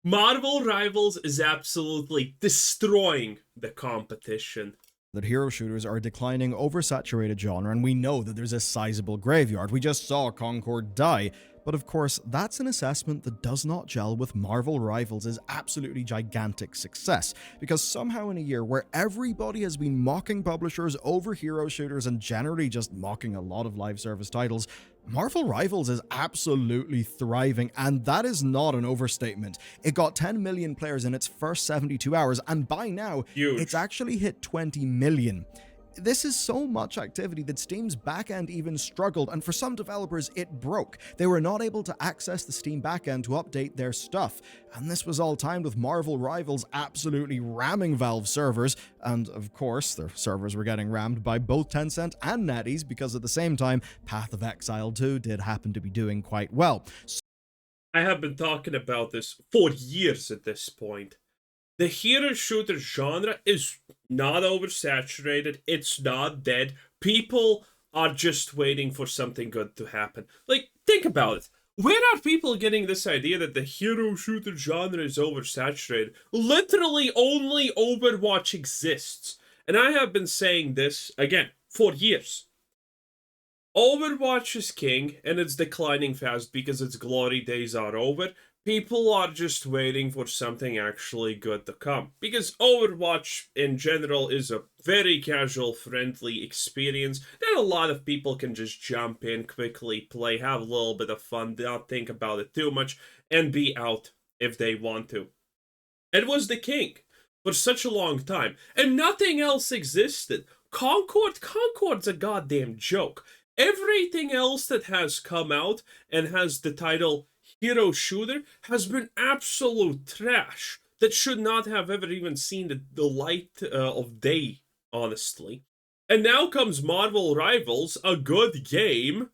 Marvel Rivals is absolutely destroying the competition. That hero shooters are a declining, oversaturated genre, and we know that there's a sizable graveyard. We just saw Concord die. But of course, that's an assessment that does not gel with Marvel Rivals' absolutely gigantic success, because somehow in a year where everybody has been mocking publishers over hero shooters and generally just mocking a lot of live service titles, Marvel Rivals is absolutely thriving, and that is not an overstatement. It got 10 million players in its first 72 hours, and by now, Huge. It's actually hit 20 million. This is so much activity that Steam's backend even struggled, and for some developers it broke. They were not able to access the Steam backend to update their stuff, and this was all timed with Marvel Rivals absolutely ramming Valve servers, and of course their servers were getting rammed by both Tencent and NetEase because at the same time Path of Exile 2 did happen to be doing quite well. I have been talking about this for years at this point. The hero shooter genre is not oversaturated, it's not dead. People are just waiting for something good to happen. Like, think about it. Where are people getting this idea that the hero shooter genre is oversaturated? Literally only Overwatch exists. And I have been saying this, again, for years. Overwatch is king, and it's declining fast because its glory days are over. People are just waiting for something actually good to come. Because Overwatch, in general, is a very casual, friendly experience that a lot of people can just jump in, quickly play, have a little bit of fun, not think about it too much, and be out if they want to. It was the king for such a long time, and nothing else existed. Concord's a goddamn joke. Everything else that has come out and has the title hero shooter has been absolute trash that should not have ever even seen the light of day, honestly. And now comes Marvel Rivals, a good game,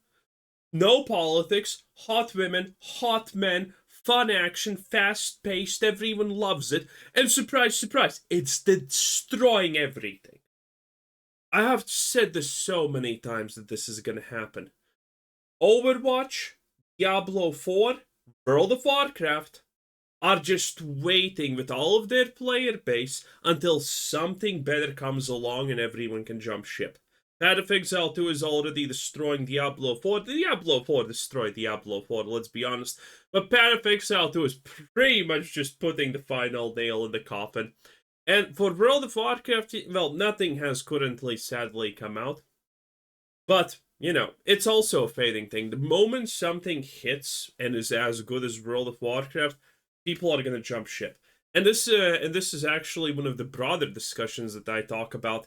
no politics, hot women, hot men, fun action, fast-paced, everyone loves it, and surprise, surprise, it's destroying everything. I have said this so many times that this is going to happen. Overwatch, Diablo 4, World of Warcraft are just waiting with all of their player base until something better comes along and everyone can jump ship. Path of Exile 2 is already destroying Diablo 4. Diablo 4 destroyed Diablo 4, let's be honest. But Path of Exile 2 is pretty much just putting the final nail in the coffin. And for World of Warcraft, well, nothing has currently sadly come out. But, you know, it's also a fading thing. The moment something hits and is as good as World of Warcraft, people are going to jump ship. And this is actually one of the broader discussions that I talk about,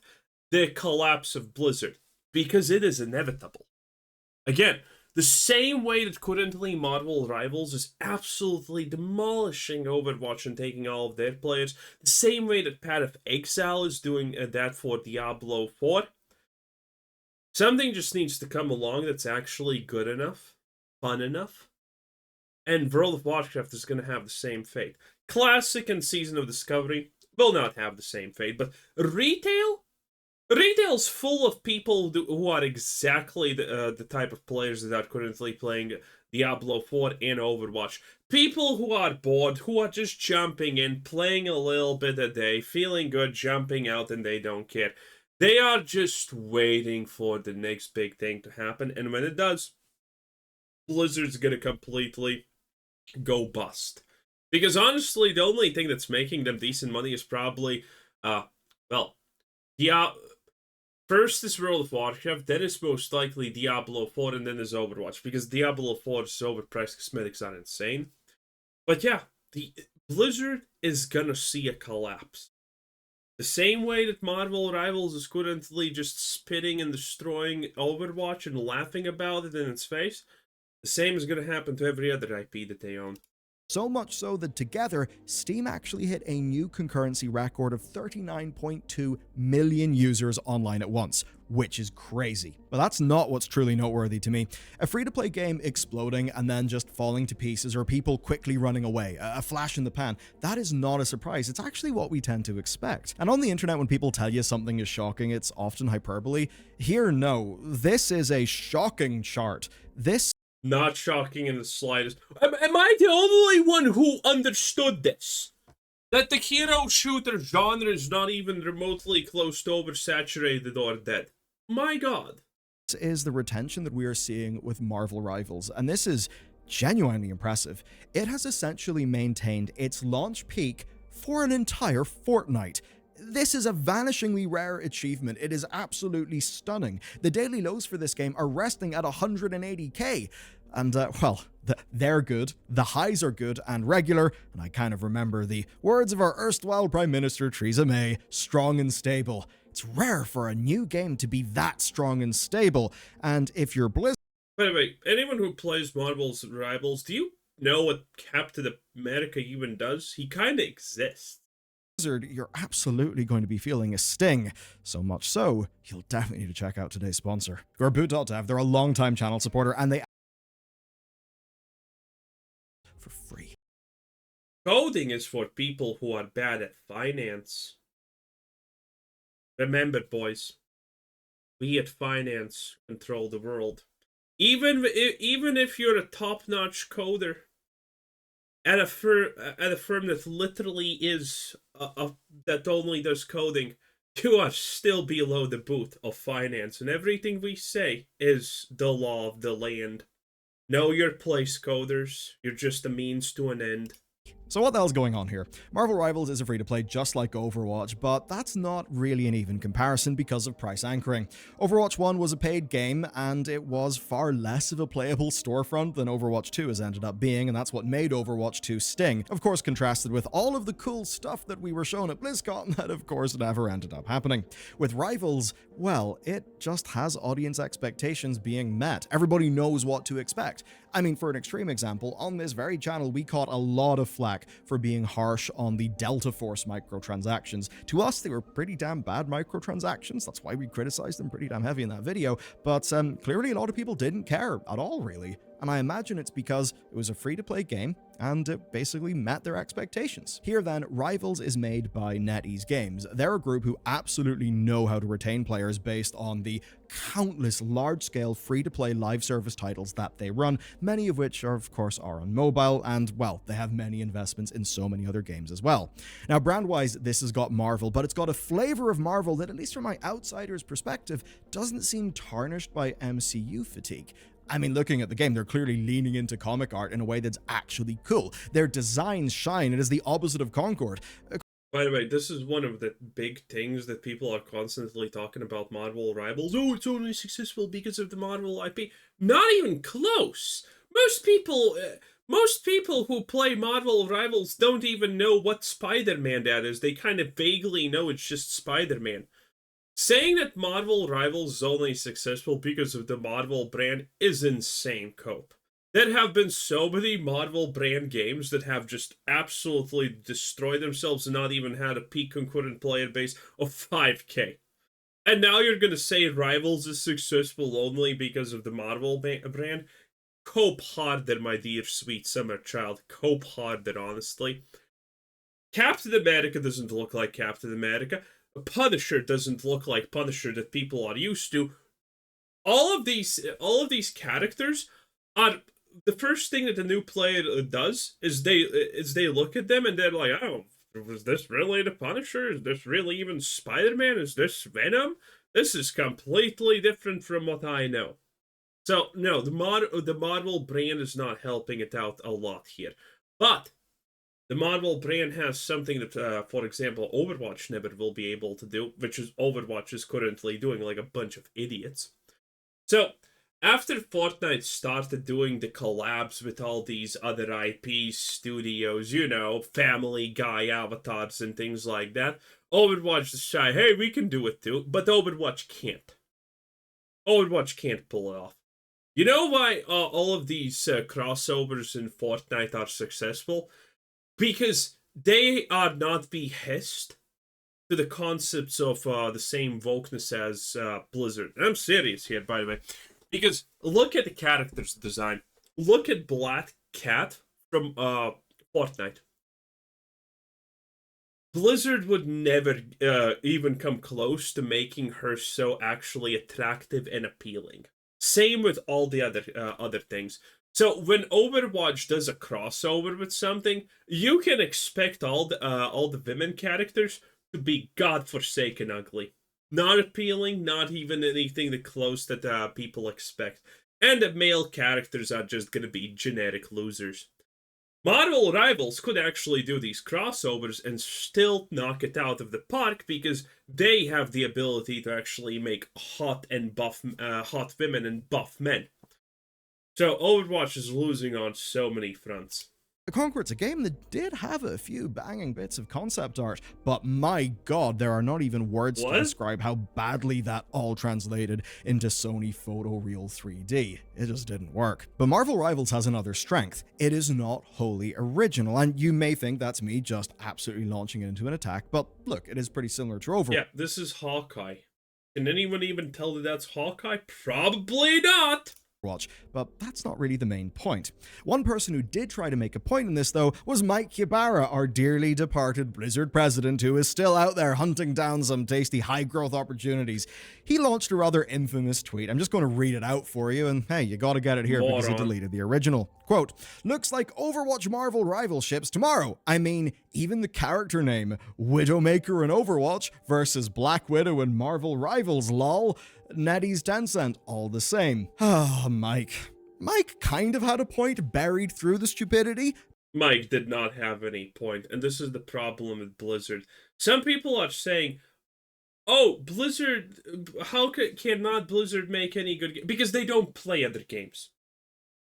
the collapse of Blizzard, because it is inevitable. Again, the same way that currently Marvel Rivals is absolutely demolishing Overwatch and taking all of their players, the same way that Path of Exile is doing that for Diablo 4, something just needs to come along that's actually good enough, fun enough, and World of Warcraft is going to have the same fate. Classic and Season of Discovery will not have the same fate, but Retail's full of people who are exactly the type of players that are currently playing Diablo 4 and Overwatch. People who are bored, who are just jumping in, playing a little bit a day, feeling good, jumping out, and they don't care. They are just waiting for the next big thing to happen, and when it does, Blizzard's gonna completely go bust. Because honestly, the only thing that's making them decent money is probably, first is World of Warcraft, then is most likely Diablo 4, and then is Overwatch, because Diablo 4's overpriced cosmetics are insane. But yeah, the Blizzard is gonna see a collapse. The same way that Marvel Rivals is currently just spitting and destroying Overwatch and laughing about it in its face, the same is gonna happen to every other IP that they own. So much so that together, Steam actually hit a new concurrency record of 39.2 million users online at once, which is crazy. But that's not what's truly noteworthy to me. A free-to-play game exploding and then just falling to pieces, or people quickly running away, a flash in the pan, that is not a surprise. It's actually what we tend to expect. And on the internet, when people tell you something is shocking, it's often hyperbole. Here, no. This is a shocking chart. This Not shocking in the slightest. Am I the only one who understood this? That the hero shooter genre is not even remotely close to oversaturated or dead. My god. This is the retention that we are seeing with Marvel Rivals, and this is genuinely impressive. It has essentially maintained its launch peak for an entire fortnight. This is a vanishingly rare achievement. It is absolutely stunning. The daily lows for this game are resting at 180k. And, well, they're good, the highs are good and regular, and I kind of remember the words of our erstwhile Prime Minister Theresa May, strong and stable. It's rare for a new game to be that strong and stable, and if you're Blizzard... By the way, anyone who plays Marvel's Rivals, do you know what Captain America even does? He kinda exists. You're absolutely going to be feeling a sting. So much so, you'll definitely need to check out today's sponsor. Gorboot.dev, they're a long-time channel supporter, and they... for free. Coding is for people who are bad at finance. Remember, boys, we at finance control the world. Even if you're a top-notch coder at a firm that literally is that only does coding, you are still below the boot of finance, and everything we say is the law of the land. Know your place, coders. You're just a means to an end. So what the hell's going on here? Marvel Rivals is a free-to-play just like Overwatch, but that's not really an even comparison because of price anchoring. Overwatch 1 was a paid game, and it was far less of a playable storefront than Overwatch 2 has ended up being, and that's what made Overwatch 2 sting. Of course, contrasted with all of the cool stuff that we were shown at BlizzCon that of course never ended up happening. With Rivals, well, it just has audience expectations being met. Everybody knows what to expect. I mean, for an extreme example, on this very channel, we caught a lot of flack for being harsh on the Delta Force microtransactions. To us, they were pretty damn bad microtransactions. That's why we criticized them pretty damn heavy in that video. But clearly, a lot of people didn't care at all, really. And I imagine it's because it was a free-to-play game, and it basically met their expectations. Here then, Rivals is made by NetEase Games. They're a group who absolutely know how to retain players based on the countless large-scale free-to-play live service titles that they run, many of which are, of course, are on mobile, and, well, they have many investments in so many other games as well. Now, brand-wise, this has got Marvel, but it's got a flavor of Marvel that, at least from my outsider's perspective, doesn't seem tarnished by MCU fatigue. I mean, looking at the game, they're clearly leaning into comic art in a way that's actually cool. Their designs shine. It is the opposite of Concord. By the way, this is one of the big things that people are constantly talking about Marvel Rivals. Oh, it's only successful because of the Marvel IP. Not even close. Most people who play Marvel Rivals don't even know what Spider-Man that is. They kind of vaguely know it's just Spider-Man. Saying that Marvel Rivals is only successful because of the Marvel brand is insane, Cope. There have been so many Marvel brand games that have just absolutely destroyed themselves and not even had a peak concurrent player base of 5k. And now you're gonna say Rivals is successful only because of the Marvel brand? Cope harder, my dear sweet summer child. Cope harder, honestly. Captain America doesn't look like Captain America. Punisher doesn't look like Punisher that people are used to. All of these characters are the first thing that the new player does is they look at them and they're like, oh, was this really the Punisher? Is this really even Spider-Man? Is this Venom? This is completely different from what I know. So no, the Marvel brand is not helping it out a lot here, but the Marvel brand has something that, for example, Overwatch never will be able to do, which is Overwatch is currently doing like a bunch of idiots. So, after Fortnite started doing the collabs with all these other IP studios, you know, Family Guy avatars and things like that, Overwatch is shy, hey, we can do it too, but Overwatch can't. Overwatch can't pull it off. You know why all of these crossovers in Fortnite are successful? Because they are not behest to the concepts of the same wokeness as Blizzard. And I'm serious here, by the way. Because look at the character's design. Look at Black Cat from Fortnite. Blizzard would never even come close to making her so actually attractive and appealing. Same with all the other things. So when Overwatch does a crossover with something, you can expect all the women characters to be godforsaken ugly, not appealing, not even anything that close that people expect, and the male characters are just gonna be generic losers. Marvel Rivals could actually do these crossovers and still knock it out of the park because they have the ability to actually make hot women and buff men. So Overwatch is losing on so many fronts. Concord's a game that did have a few banging bits of concept art, but my god, there are not even words to describe how badly that all translated into Sony Photoreal 3D. It just didn't work. But Marvel Rivals has another strength. It is not wholly original, and you may think that's me just absolutely launching it into an attack, but look, it is pretty similar to Overwatch. Yeah, this is Hawkeye. Can anyone even tell that that's Hawkeye? Probably not! But that's not really the main point. One person who did try to make a point in this, though, was Mike Ybarra, our dearly departed Blizzard president, who is still out there hunting down some tasty high-growth opportunities. He launched a rather infamous tweet. I'm just going to read it out for you, and hey, you gotta get it here because he deleted the original. Quote, "Looks like Overwatch Marvel rival ships tomorrow. I mean, even the character name, Widowmaker in Overwatch versus Black Widow and Marvel Rivals, lol. NetEase Tencent, all the same." Ah, Mike. Mike kind of had a point buried through the stupidity. Mike did not have any point, and this is the problem with Blizzard. Some people are saying, oh, Blizzard, how cannot Blizzard make any good games? Because they don't play other games.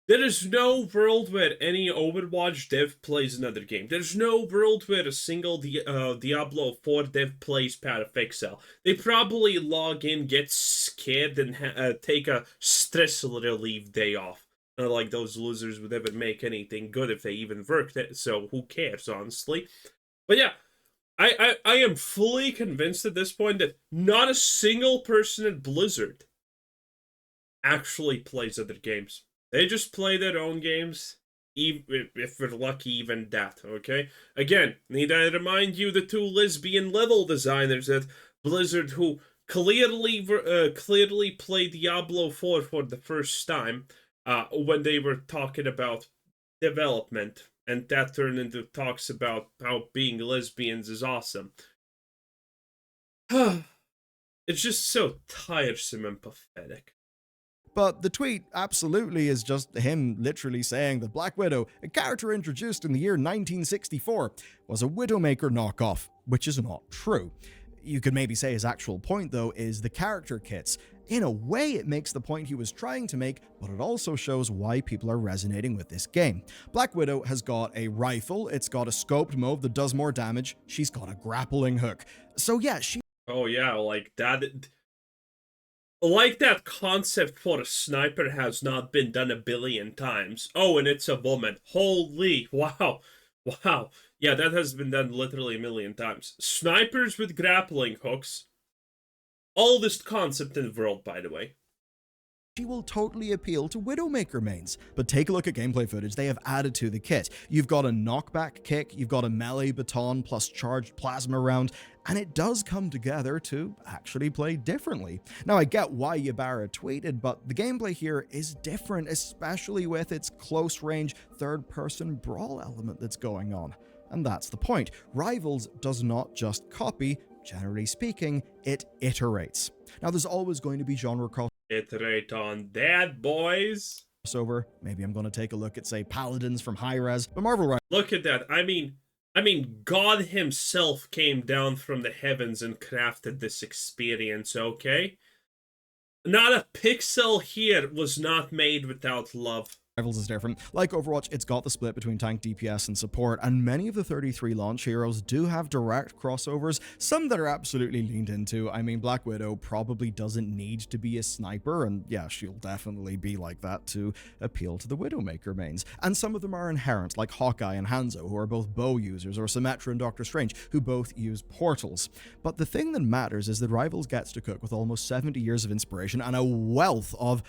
There is no world where any Overwatch dev plays another game. There's no world where a single Diablo 4 dev plays Path of Exile. They probably log in, get scared, and take a stress relief day off. Not like those losers would ever make anything good if they even worked it, so who cares, honestly? But yeah, I am fully convinced at this point that not a single person at Blizzard actually plays other games. They just play their own games, if we're lucky, even that, okay? Again, need I remind you the two lesbian level designers at Blizzard who clearly played Diablo 4 for the first time when they were talking about development, and that turned into talks about how being lesbians is awesome. It's just so tiresome and pathetic. But the tweet absolutely is just him literally saying that Black Widow, a character introduced in the year 1964, was a Widowmaker knockoff, which is not true. You could maybe say his actual point, though, is the character kits. In a way, it makes the point he was trying to make, but it also shows why people are resonating with this game. Black Widow has got a rifle, it's got a scoped mode that does more damage, she's got a grappling hook. So yeah, Oh yeah, like that... Like that concept for a sniper has not been done a billion times. Oh, and it's a woman. Holy, wow. Wow. Yeah, that has been done literally a million times. Snipers with grappling hooks. Oldest concept in the world, by the way. She will totally appeal to Widowmaker mains. But take a look at gameplay footage they have added to the kit. You've got a knockback kick, you've got a melee baton plus charged plasma round, and it does come together to actually play differently. Now, I get why Ybarra tweeted, but the gameplay here is different, especially with its close-range, third-person brawl element that's going on. And that's the point. Rivals does not just copy, generally speaking, it iterates. Now, there's always going to be genre Iterate on that, boys. crossover. Maybe I'm going to take a look at, say, Paladins from Hi-Rez, but Marvel Look at that. I mean, God himself came down from the heavens and crafted this experience, okay? Not a pixel here was not made without love. Rivals is different. Like Overwatch, it's got the split between tank, DPS, and support, and many of the 33 launch heroes do have direct crossovers, some that are absolutely leaned into. I mean, Black Widow probably doesn't need to be a sniper, and yeah, she'll definitely be like that to appeal to the Widowmaker mains. And some of them are inherent, like Hawkeye and Hanzo, who are both bow users, or Symmetra and Doctor Strange, who both use portals. But the thing that matters is that Rivals gets to cook with almost 70 years of inspiration and a wealth of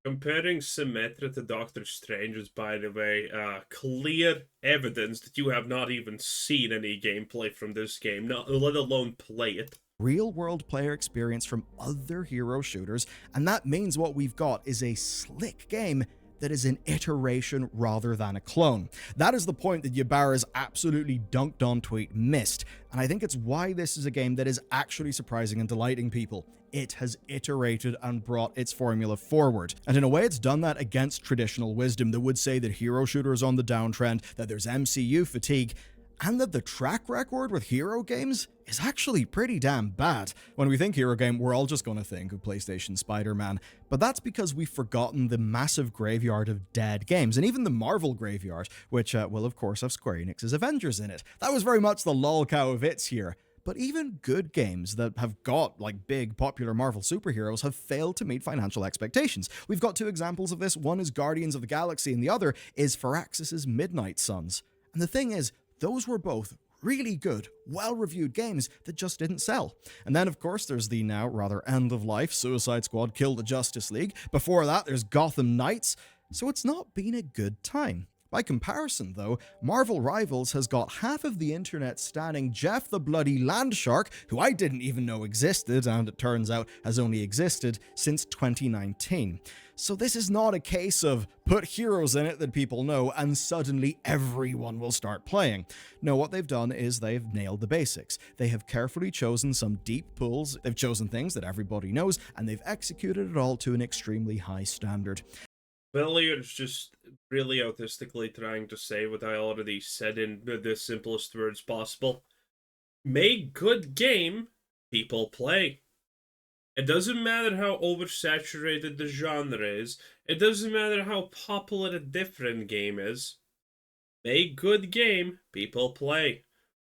Comparing Symmetra to Doctor Strange is, by the way, clear evidence that you have not even seen any gameplay from this game, let alone play it. Real-world player experience from other hero shooters, and that means what we've got is a slick game that is an iteration rather than a clone. That is the point that Ybarra's absolutely dunked on tweet missed, and I think it's why this is a game that is actually surprising and delighting people. It has iterated and brought its formula forward. And in a way, it's done that against traditional wisdom that would say that hero shooter is on the downtrend, that there's MCU fatigue, and that the track record with hero games is actually pretty damn bad. When we think hero game, we're all just going to think of PlayStation Spider-Man, but that's because we've forgotten the massive graveyard of dead games, and even the Marvel graveyard, which will of course have Square Enix's Avengers in it. That was very much the lol cow of its here. But even good games that have got, like, big, popular Marvel superheroes have failed to meet financial expectations. We've got two examples of this. One is Guardians of the Galaxy, and the other is Firaxis' Midnight Suns. And the thing is, those were both really good, well-reviewed games that just didn't sell. And then, of course, there's the now rather end-of-life Suicide Squad Kill the Justice League. Before that, there's Gotham Knights. So it's not been a good time. By comparison, though, Marvel Rivals has got half of the internet standing Jeff the Bloody Landshark, who I didn't even know existed, and it turns out has only existed since 2019. So this is not a case of put heroes in it that people know and suddenly everyone will start playing. No, what they've done is they've nailed the basics. They have carefully chosen some deep pools, they've chosen things that everybody knows, and they've executed it all to an extremely high standard. Failure is just really autistically trying to say what I already said in the simplest words possible. Make good game, people play. It doesn't matter how oversaturated the genre is. It doesn't matter how popular a different game is. Make good game, people play.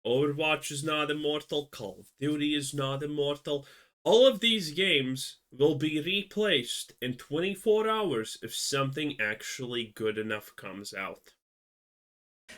Overwatch is not immortal. Call of Duty is not immortal. All of these games will be replaced in 24 hours if something actually good enough comes out.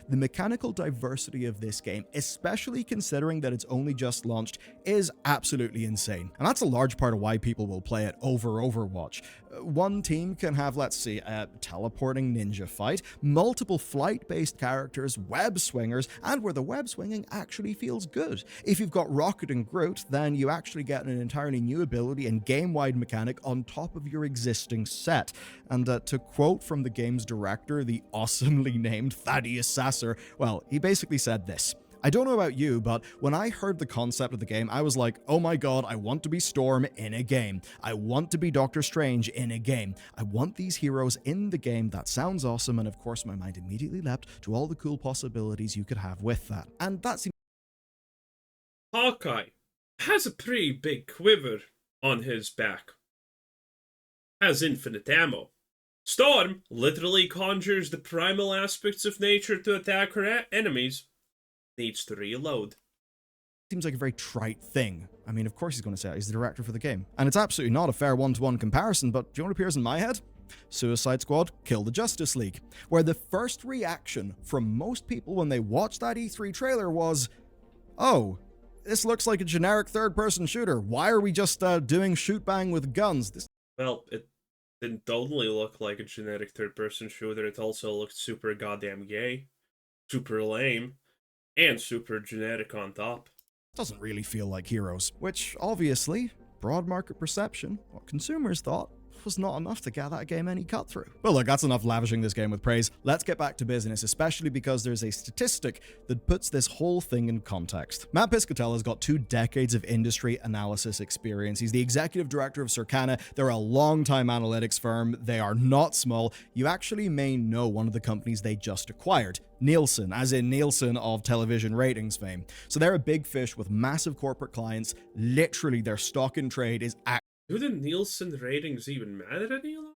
The mechanical diversity of this game, especially considering that it's only just launched, is absolutely insane. And that's a large part of why people will play it over Overwatch. One team can have, let's see, a teleporting ninja fight, multiple flight-based characters, web swingers, and where the web swinging actually feels good. If you've got Rocket and Groot, then you actually get an entirely new ability and game-wide mechanic on top of your existing set. And to quote from the game's director, the awesomely named Thaddeus Sasser, well, he basically said this: I don't know about you, but when I heard the concept of the game, I was like, oh my god, I want to be Storm in a game. I want to be Doctor Strange in a game. I want these heroes in the game. That sounds awesome. And of course, my mind immediately leapt to all the cool possibilities you could have with that. And that seems... Hawkeye has a pretty big quiver on his back. Has infinite ammo. Storm literally conjures the primal aspects of nature to attack her enemies. Needs to reload. Seems like a very trite thing. I mean, of course he's going to say that. He's the director for the game. And it's absolutely not a fair one-to-one comparison, but do you know what appears in my head? Suicide Squad Kill the Justice League, where the first reaction from most people when they watched that E3 trailer was, oh, this looks like a generic third-person shooter. Why are we just doing shoot-bang with guns? Well, it didn't only look like a generic third-person shooter, it also looked super goddamn gay, super lame, and super generic on top. Doesn't really feel like Heroes, which obviously, broad market perception, what consumers thought, was not enough to get that game any cut through. But look, that's enough lavishing this game with praise. Let's get back to business, especially because there's a statistic that puts this whole thing in context. Matt Piscatella's got 2 decades of industry analysis experience. He's the executive director of Circana. They're a long-time analytics firm. They are not small. You actually may know one of the companies they just acquired. Nielsen, as in Nielsen of television ratings fame. So they're a big fish with massive corporate clients. Literally, their stock in trade is Do the Nielsen ratings even matter anymore?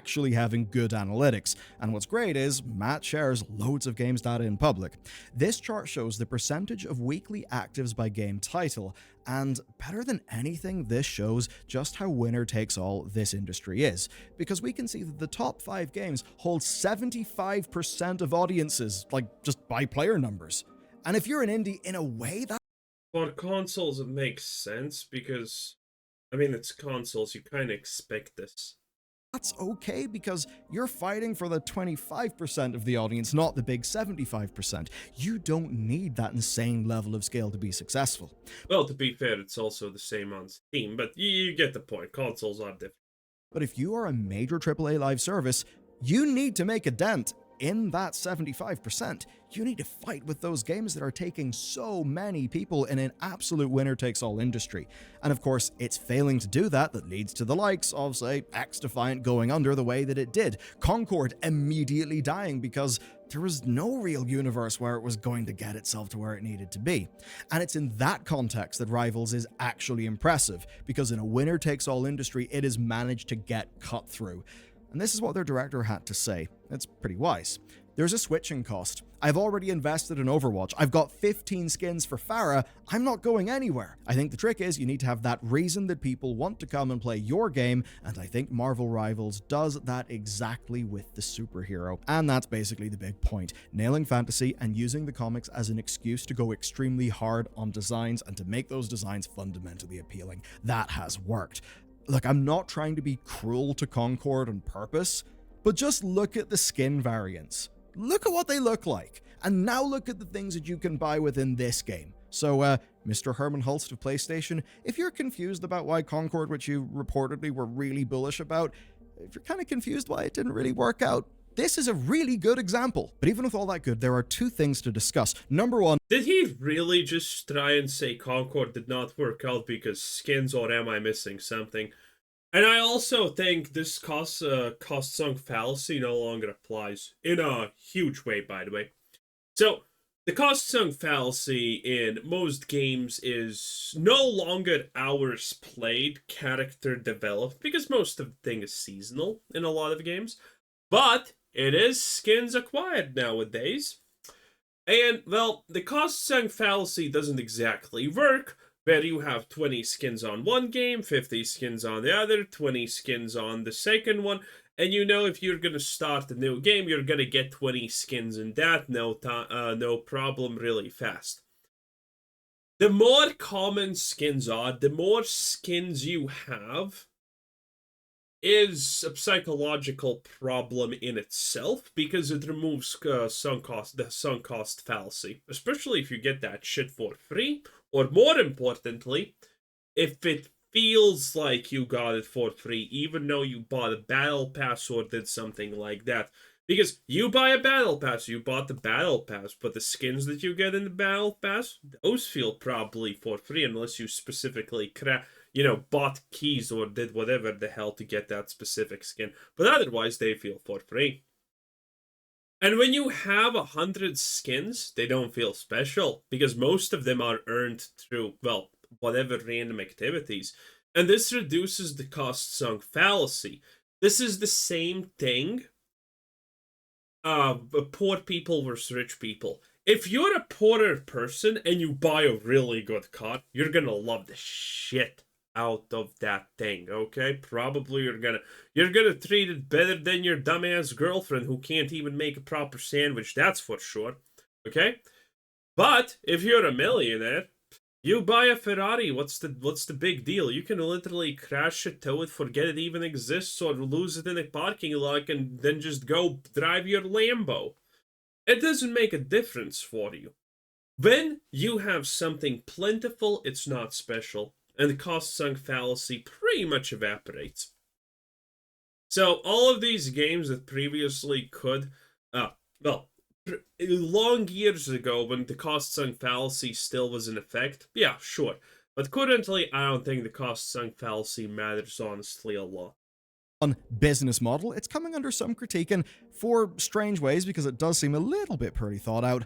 actually having good analytics. And what's great is Matt shares loads of games data in public. This chart shows the percentage of weekly actives by game title, and better than anything, this shows just how winner takes all this industry is, because we can see that the top 5 games hold 75% of audiences, like just by player numbers. And if you're an indie, in a way that... For consoles it makes sense, because I mean, it's consoles, you kind of expect this. That's okay, because you're fighting for the 25% of the audience, not the big 75%. You don't need that insane level of scale to be successful. Well, to be fair, it's also the same on Steam, but you get the point. Consoles are different. But if you are a major AAA live service, you need to make a dent in that 75%. You need to fight with those games that are taking so many people in an absolute winner-takes-all industry. And of course, it's failing to do that leads to the likes of, say, X-Defiant going under the way that it did, Concord immediately dying because there was no real universe where it was going to get itself to where it needed to be. And it's in that context that Rivals is actually impressive, because in a winner-takes-all industry, it has managed to get cut through. And this is what their director had to say. It's pretty wise. There's a switching cost. I've already invested in Overwatch. I've got 15 skins for Pharah. I'm not going anywhere. I think the trick is you need to have that reason that people want to come and play your game, and I think Marvel Rivals does that exactly with the superhero. And that's basically the big point. Nailing fantasy and using the comics as an excuse to go extremely hard on designs and to make those designs fundamentally appealing. That has worked. Look, I'm not trying to be cruel to Concord on purpose, but just look at the skin variants. Look at what they look like. And now look at the things that you can buy within this game. So, Mr. Herman Hulst of PlayStation, if you're confused about why Concord, which you reportedly were really bullish about, if you're kind of confused why it didn't really work out, this is a really good example. But even with all that good, there are two things to discuss. Number one, did he really just try and say Concord did not work out because skins, or am I missing something? And I also think this cost-sunk fallacy no longer applies, in a huge way, by the way. So, the cost-sunk fallacy in most games is no longer hours played, character developed, because most of the thing is seasonal in a lot of games, but it is skins acquired nowadays. And, well, the cost-sunk fallacy doesn't exactly work, where you have 20 skins on one game, 50 skins on the other, 20 skins on the second one, and you know if you're gonna start a new game, you're gonna get 20 skins in that, no problem, really fast. The more common skins are, the more skins you have, is a psychological problem in itself, because it removes the sunk cost fallacy, especially if you get that shit for free, or more importantly, if it feels like you got it for free, even though you bought a battle pass or did something like that. Because you buy a battle pass, you bought the battle pass, but the skins that you get in the battle pass, those feel probably for free, unless you specifically bought keys or did whatever the hell to get that specific skin. But otherwise, they feel for free. And when you have 100 skins, they don't feel special, because most of them are earned through, well, whatever random activities. And this reduces the cost-sunk fallacy. This is the same thing, poor people versus rich people. If you're a poorer person and you buy a really good car, you're gonna love the shit out of that thing, okay? Probably you're gonna treat it better than your dumbass girlfriend who can't even make a proper sandwich, that's for sure, okay? But if you're a millionaire, you buy a Ferrari, what's the big deal? You can literally crash it, tow it, forget it even exists, or lose it in a parking lot and then just go drive your Lambo. It doesn't make a difference for you. When you have something plentiful, it's not special, and the cost-sunk fallacy pretty much evaporates. So all of these games that previously could, long years ago when the cost-sunk fallacy still was in effect, yeah, sure. But currently, I don't think the cost-sunk fallacy matters honestly a lot. Business model, it's coming under some critique, and for strange ways, because it does seem a little bit pretty thought out,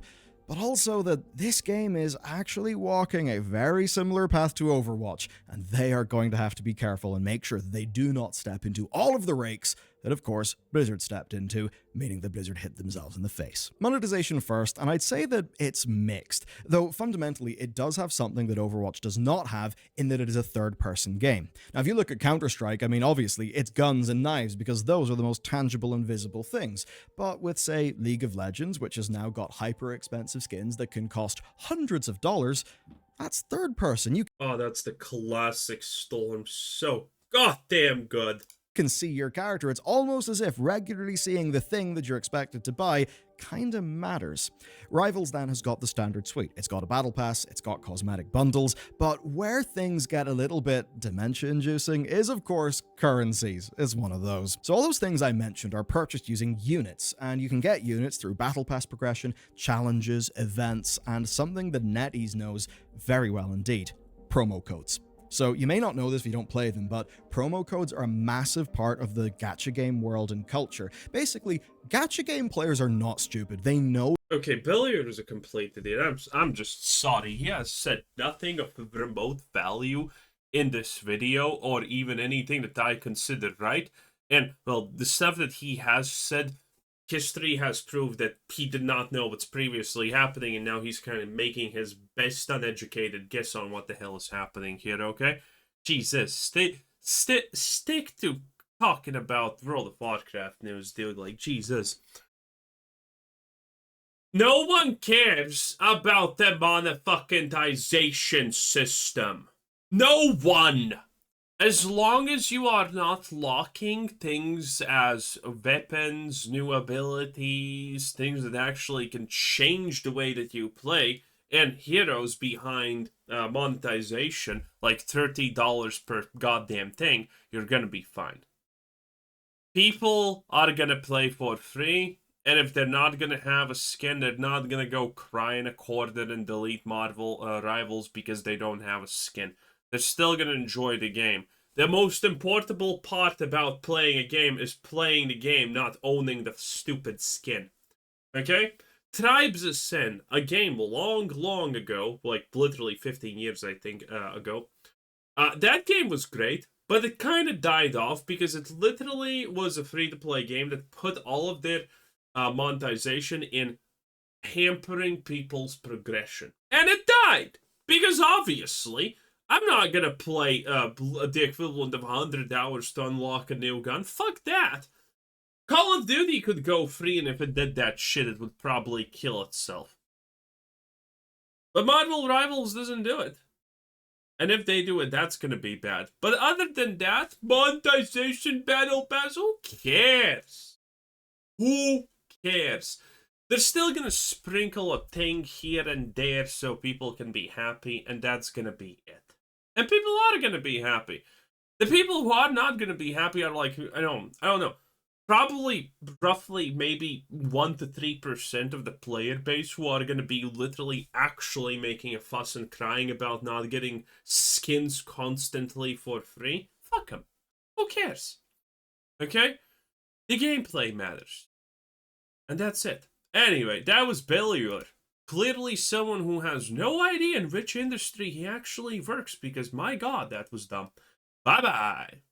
but also that this game is actually walking a very similar path to Overwatch, and they are going to have to be careful and make sure that they do not step into all of the rakes that, of course, Blizzard stepped into, meaning that Blizzard hit themselves in the face. Monetization first, and I'd say that it's mixed, though fundamentally it does have something that Overwatch does not have, in that it is a third-person game. Now, if you look at Counter-Strike, I mean, obviously, it's guns and knives, because those are the most tangible and visible things. But with, say, League of Legends, which has now got hyper-expensive skins that can cost hundreds of dollars, that's third-person. That's the classic Storm, so goddamn good. Can see your character. It's almost as if regularly seeing the thing that you're expected to buy kinda matters. Rivals then has got the standard suite. It's got a battle pass, it's got cosmetic bundles, but where things get a little bit dementia-inducing is, of course, currencies is one of those. So all those things I mentioned are purchased using units, and you can get units through battle pass progression, challenges, events, and something that NetEase knows very well indeed: promo codes. So you may not know this if you don't play them, but promo codes are a massive part of the gacha game world and culture. Basically, gacha game players are not stupid. They know. Okay, Billiard is a complete idiot. I'm just sorry. He has said nothing of remote value in this video, or even anything that I consider right. And, well, the stuff that he has said, history has proved that he did not know what's previously happening, and now he's kind of making his best uneducated guess on what the hell is happening here, okay? Jesus, stick to talking about World of Warcraft news, dude, like, Jesus. No one cares about the monetization system. No one! As long as you are not locking things as weapons, new abilities, things that actually can change the way that you play, and heroes behind monetization, like $30 per goddamn thing, you're gonna be fine. People are gonna play for free, and if they're not gonna have a skin, they're not gonna go cry in a corner and delete Marvel Rivals because they don't have a skin. They're still gonna enjoy the game. The most important part about playing a game is playing the game, not owning the stupid skin. Okay? Tribes of Sin, a game long ago, like literally 15 years, I think, ago. That game was great, but it kind of died off because it literally was a free-to-play game that put all of their monetization in hampering people's progression. And it died! Because obviously, I'm not gonna play the equivalent of 100 hours to unlock a new gun. Fuck that! Call of Duty could go free, and if it did that shit, it would probably kill itself. But Marvel Rivals doesn't do it. And if they do it, that's gonna be bad. But other than that, monetization, battle pass, who cares? Who cares? They're still gonna sprinkle a thing here and there so people can be happy, and that's gonna be it. And people are gonna be happy. The people who are not gonna be happy are like, I don't know. Probably, roughly, maybe 1 to 3% of the player base who are gonna be literally actually making a fuss and crying about not getting skins constantly for free. Fuck them. Who cares? Okay? The gameplay matters. And that's it. Anyway, that was Beliur. Clearly someone who has no idea in which industry he actually works, because my god, that was dumb. Bye-bye.